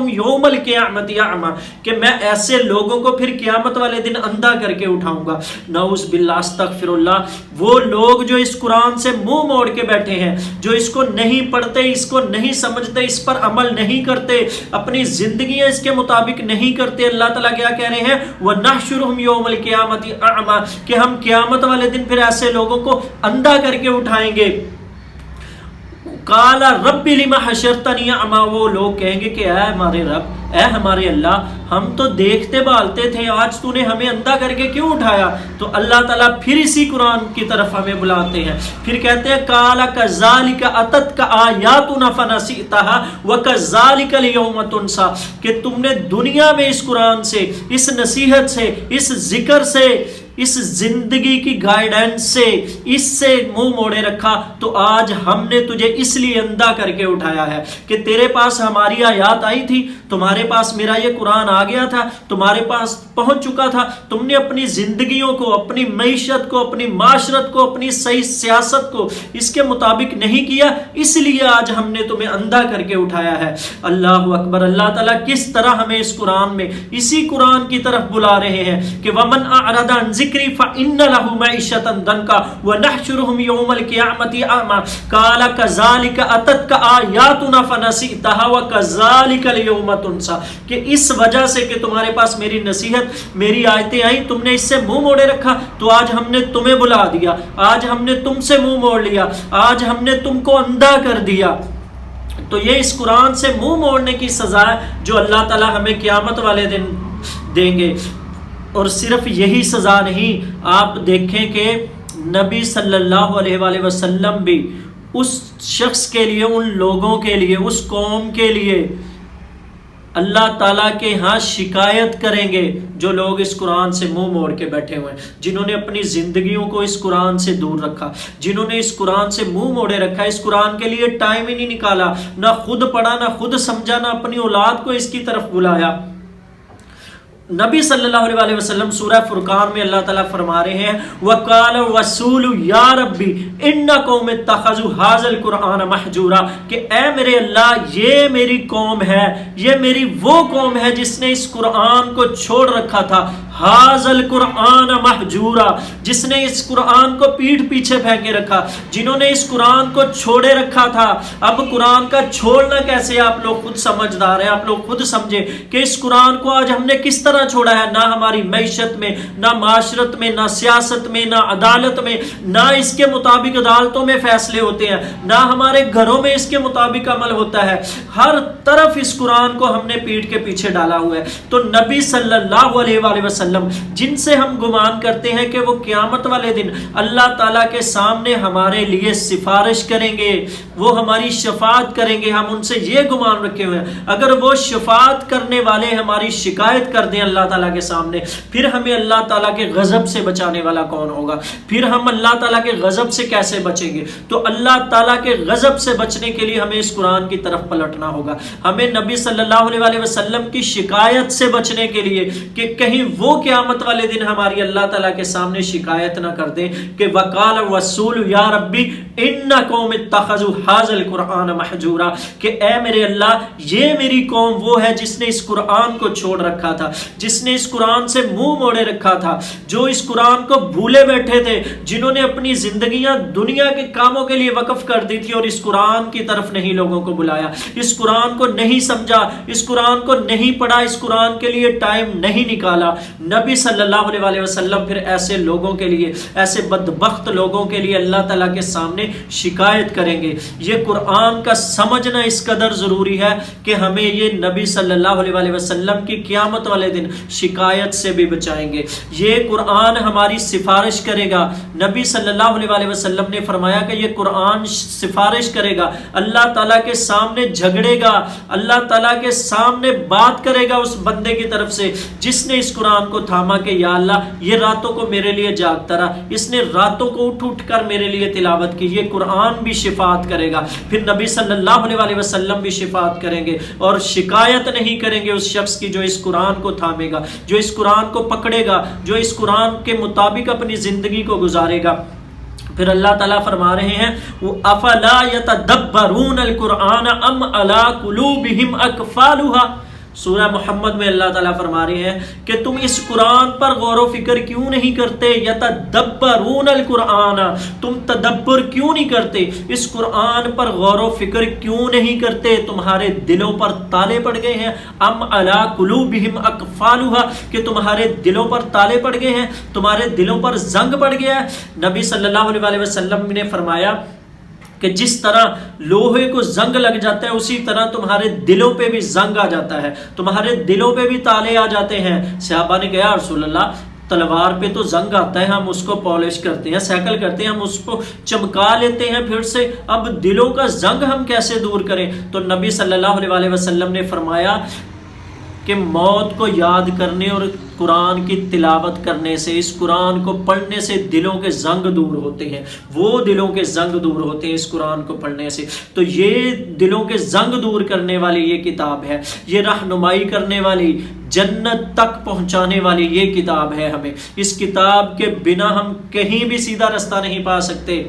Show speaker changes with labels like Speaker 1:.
Speaker 1: یوم القیامت اعما، کہ میں ایسے لوگوں کو پھر قیامت والے دن اندھا کر کے اٹھاؤں گا. نعوذ باللہ، استغفر اللہ. وہ لوگ جو اس قرآن سے منہ موڑ کے بیٹھے ہیں، جو اس کو نہیں پڑھتے، اس کو نہیں سمجھتے، اس پر عمل نہیں کرتے، اپنی زندگیاں اس کے مطابق نہیں کرتے، اللہ تعالیٰ کیا کہہ رہے ہیں؟ وَنَحْشُرُهُمْ يَوْمَ الْقِيَامَةِ أَعْمَى، کہ ہم قیامت والے دن پھر ایسے لوگوں کو اندھا کر کے اٹھائیں گے. قال رب لما حشرتنی اعما، وہ لوگ کہیں گے کہ اے ہمارے رب، اے ہمارے اللہ، ہم تو دیکھتے بالتے تھے، آج تو نے ہمیں اندھا کر کے کیوں اٹھایا؟ تو اللہ تعالیٰ پھر اسی قرآن کی طرف ہمیں بلاتے ہیں، پھر کہتے ہیں قال کذالک اتتک آیاتنا فنسیتها وکذالک اليوم تنسی، کہ تم نے دنیا میں اس قرآن سے، اس نصیحت سے، اس ذکر سے، اس زندگی کی گائیڈنس سے، اس سے منہ موڑے رکھا، تو آج ہم نے تجھے اس لیے اندھا کر کے اٹھایا ہے کہ تیرے پاس ہماری آیات آئی تھی، تمہارے پاس میرا یہ قرآن آ گیا تھا، تمہارے پاس پہنچ چکا تھا، تم نے اپنی زندگیوں کو، اپنی معیشت کو، اپنی معاشرت کو، اپنی صحیح سیاست کو اس کے مطابق نہیں کیا، اس لیے آج ہم نے تمہیں اندھا کر کے اٹھایا ہے. اللہ اکبر. اللہ تعالیٰ کس طرح ہمیں اس قرآن میں، اسی قرآن کی طرف بلا رہے ہیں کہ وَمَنْ أَعْرَضَ عَنْ ذِكْرِي فَإِنَّ لَهُ مَعِيشَةً ضَنكًا وَنَحْشُرُهُمْ يَوْمَ الْقِيَامَةِ أَعْمَى قَالَ كَذَلِكَ أَتَتْكَ آيَاتُنَا فَنَسِيتَهَا وَكَذَلِكَ الْيَوْمَ تُنسَى، کہ اس وجہ سے کہ تمہارے پاس میری نصیحت، میری آیتیں آئیں، تم نے اس سے منہ موڑے رکھا، تو آج ہم نے تمہیں بلا دیا، آج ہم نے تم سے منہ موڑ لیا، آج ہم نے تم کو اندھا کر دیا. تو یہ اس قرآن سے منہ موڑنے کی سزا ہے جو اللہ تعالیٰ ہمیں قیامت والے دن دیں گے. اور صرف یہی سزا نہیں، آپ دیکھیں کہ نبی صلی اللہ علیہ وآلہ وسلم بھی اس شخص کے لیے، ان لوگوں کے لیے، اس قوم کے لیے اللہ تعالیٰ کے ہاں شکایت کریں گے جو لوگ اس قرآن سے منہ موڑ کے بیٹھے ہوئے ہیں، جنہوں نے اپنی زندگیوں کو اس قرآن سے دور رکھا، جنہوں نے اس قرآن سے منہ موڑے رکھا، اس قرآن کے لیے ٹائم ہی نہیں نکالا، نہ خود پڑھا، نہ خود سمجھا، نہ اپنی اولاد کو اس کی طرف بلایا. نبی صلی اللہ علیہ وسلم سورہ فرقان میں اللہ تعالیٰ فرما رہے ہیں وَقَالَ الرَّسُولُ يَا رَبِّ إِنَّ قَوْمِ اتَّخَذُوا هَٰذَا الْقُرْآنَ مَحْجُورًا، کہ اے میرے اللہ، یہ میری قوم ہے، یہ میری وہ قوم ہے جس نے اس قرآن کو چھوڑ رکھا تھا. هَٰذَا الْقُرْآنَ مَحْجُورًا، جس نے اس قرآن کو پیٹھ پیچھے پھینکے رکھا، جنہوں نے اس قرآن کو چھوڑے رکھا تھا. اب قرآن کا چھوڑنا کیسے؟ آپ لوگ خود سمجھدار ہیں، آپ لوگ خود سمجھے کہ اس قرآن کو آج ہم نے کس طرح چھوڑا ہے. نہ ہماری معیشت میں، نہ معاشرت میں، نہ سیاست میں، نہ عدالت میں، نہ اس کے مطابق عدالتوں میں فیصلے ہوتے ہیں، نہ ہمارے گھروں میں اس کے مطابق عمل ہوتا ہے. ہر طرف اس قرآن کو ہم نے پیٹ کے پیچھے ڈالا ہوا ہے. تو نبی صلی اللہ علیہ وآلہ وسلم جن سے ہم گمان کرتے ہیں کہ وہ قیامت والے دن اللہ تعالیٰ کے سامنے ہمارے لیے سفارش کریں گے، وہ ہماری شفاعت کریں گے، ہم ان سے یہ گمان رکھے ہوئے ہیں اگر وہ شفاعت کرنے والے ہماری شکایت کر دیں اللہ تعالیٰ کے سامنے، پھر ہمیں اللہ تعالیٰ کے غضب سے بچانے والا کون ہوگا؟ پھر ہم اللہ تعالیٰ کے غضب سے کیسے بچیں گے؟ تو اللہ تعالیٰ کے غضب سے بچنے کے لیے ہمیں اس قرآن کی طرف پلٹنا ہوگا. ہمیں نبی صلی اللہ علیہ وسلم کی شکایت سے بچنے کے لیے کہ کہیں وہ قیامت والے دن ہماری اللہ تعالیٰ کے سامنے شکایت نہ کر دیں کہ وقال الرسول یا ربی ان قوم اتخذوا هذا القرآن مہجورا، کہ اے میرے اللہ، یہ میری قوم وہ ہے جس نے اس قرآن کو چھوڑ رکھا تھا، جس نے اس قرآن سے منہ موڑے رکھا تھا، جو اس قرآن کو بھولے بیٹھے تھے، جنہوں نے اپنی زندگیاں دنیا کے کاموں کے لیے وقف کر دی تھی اور اس قرآن کی طرف نہیں لوگوں کو بلایا، اس قرآن کو نہیں سمجھا، اس قرآن کو نہیں پڑھا، اس قرآن کے لیے ٹائم نہیں نکالا. نبی صلی اللہ علیہ وسلم پھر ایسے لوگوں کے لیے، ایسے بدبخت لوگوں کے لیے اللہ تعالیٰ کے سامنے شکایت کریں گے. یہ قرآن کا سمجھنا اس قدر ضروری ہے کہ ہمیں یہ نبی صلی اللہ علیہ وسلم کی قیامت والے دن شکایت سے بھی بچائیں گے. یہ قرآن ہماری سفارش کرے گا. نبی صلی اللہ علیہ وسلم نے فرمایا کہ یہ قرآن سفارش کرے گا، اللہ تعالیٰ کے سامنے جھگڑے گا، اللہ تعالیٰ کے سامنے بات کرے گا اس بندے کی طرف سے جس نے اس قرآن کو تھاما کہ یا اللہ یہ راتوں کو میرے لیے جاگتا رہا، اس نے راتوں کو اٹھ کر میرے لیے تلاوت کی. یہ قرآن بھی شفاعت کرے گا. پھر نبی صلی اللہ علیہ وسلم بھی شفاعت کریں گے اور شکایت نہیں کریں گے اس شخص کی جو اس قرآن کو تھامے گا، جو اس قرآن کو پکڑے گا، جو اس قرآن کے مطابق اپنی زندگی کو گزارے گا. پھر اللہ تعالیٰ فرما رہے ہیں افلا یتدبرون القرآن ام علی قلوبہم اقفالھا، سورہ محمد میں اللہ تعالیٰ فرما رہے ہیں کہ تم اس قرآن پر غور و فکر کیوں نہیں کرتے، یتدبرون القرآن، تم تدبر کیوں نہیں کرتے، اس قرآن پر غور و فکر کیوں نہیں کرتے، تمہارے دلوں پر تالے پڑ گئے ہیں، ام علی قلوبہم اقفالھا، کہ تمہارے دلوں پر تالے پڑ گئے ہیں، تمہارے دلوں پر زنگ پڑ گیا ہے۔ نبی صلی اللہ علیہ وسلم نے فرمایا کہ جس طرح لوہے کو زنگ لگ جاتا ہے اسی طرح تمہارے دلوں پہ بھی زنگ آ جاتا ہے، تمہارے دلوں پہ بھی تالے آ جاتے ہیں۔ صحابہ نے کہا رسول اللہ تلوار پہ تو زنگ آتا ہے، ہم اس کو پالش کرتے ہیں، سیکل کرتے ہیں، ہم اس کو چمکا لیتے ہیں پھر سے، اب دلوں کا زنگ ہم کیسے دور کریں؟ تو نبی صلی اللہ علیہ وسلم نے فرمایا کہ موت کو یاد کرنے اور قرآن کی تلاوت کرنے سے، اس قرآن کو پڑھنے سے دلوں کے زنگ دور ہوتے ہیں، وہ دلوں کے زنگ دور ہوتے ہیں اس قرآن کو پڑھنے سے۔ تو یہ دلوں کے زنگ دور کرنے والی یہ کتاب ہے، یہ رہنمائی کرنے والی، جنت تک پہنچانے والی یہ کتاب ہے۔ ہمیں اس کتاب کے بنا ہم کہیں بھی سیدھا رستہ نہیں پا سکتے۔